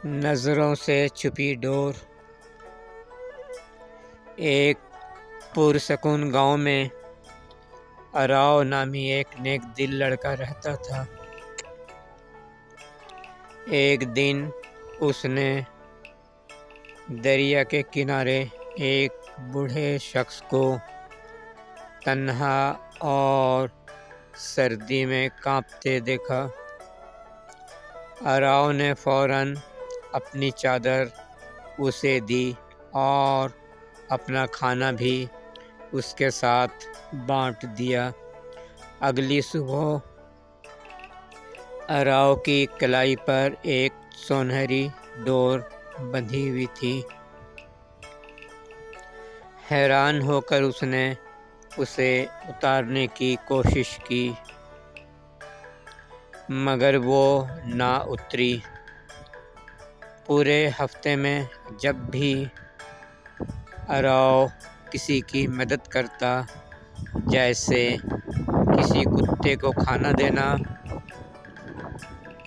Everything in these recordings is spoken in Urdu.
نظروں سے چھپی ڈور۔ ایک پرسکون گاؤں میں اراؤ نامی ایک نیک دل لڑکا رہتا تھا۔ ایک دن اس نے دریا کے کنارے ایک بوڑھے شخص کو تنہا اور سردی میں کانپتے دیکھا۔ اراؤ نے فوراً اپنی چادر اسے دی اور اپنا کھانا بھی اس کے ساتھ بانٹ دیا۔ اگلی صبح اراؤ کی کلائی پر ایک سنہری ڈور بندھی ہوئی تھی۔ حیران ہو کر اس نے اسے اتارنے کی کوشش کی مگر وہ نہ اتری۔ پورے ہفتے میں جب بھی اراؤ کسی کی مدد کرتا، جیسے کسی کتے کو کھانا دینا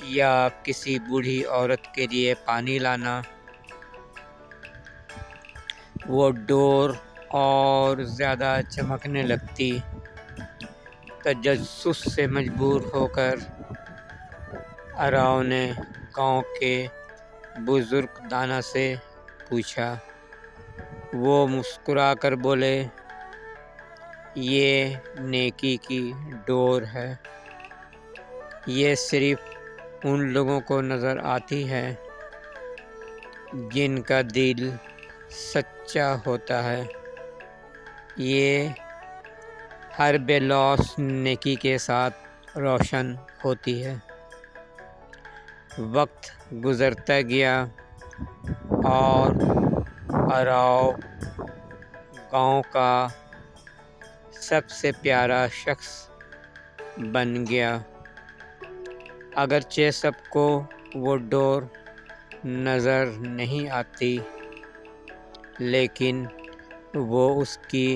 یا کسی بوڑھی عورت کے لیے پانی لانا، وہ ڈور اور زیادہ چمکنے لگتی۔ تجسس سے مجبور ہو کر اراؤ نے گاؤں کے بزرگ دانا سے پوچھا۔ وہ مسکرا کر بولے، یہ نیکی کی ڈور ہے۔ یہ صرف ان لوگوں کو نظر آتی ہے جن کا دل سچا ہوتا ہے۔ یہ ہر بے لوث نیکی کے ساتھ روشن ہوتی ہے۔ وقت گزرتا گیا اور اراؤ گاؤں کا سب سے پیارا شخص بن گیا۔ اگرچہ سب کو وہ ڈور نظر نہیں آتی، لیکن وہ اس کی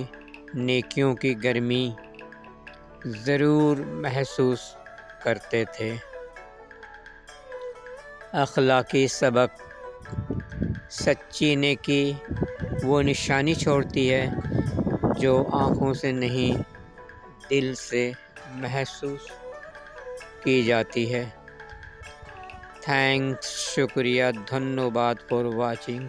نیکیوں کی گرمی ضرور محسوس کرتے تھے۔ اخلاقی سبق: سچی نیکی وہ نشانی چھوڑتی ہے جو آنکھوں سے نہیں، دل سے محسوس کی جاتی ہے۔ تھینکس، شکریہ، دھنیہ واد فار واچنگ۔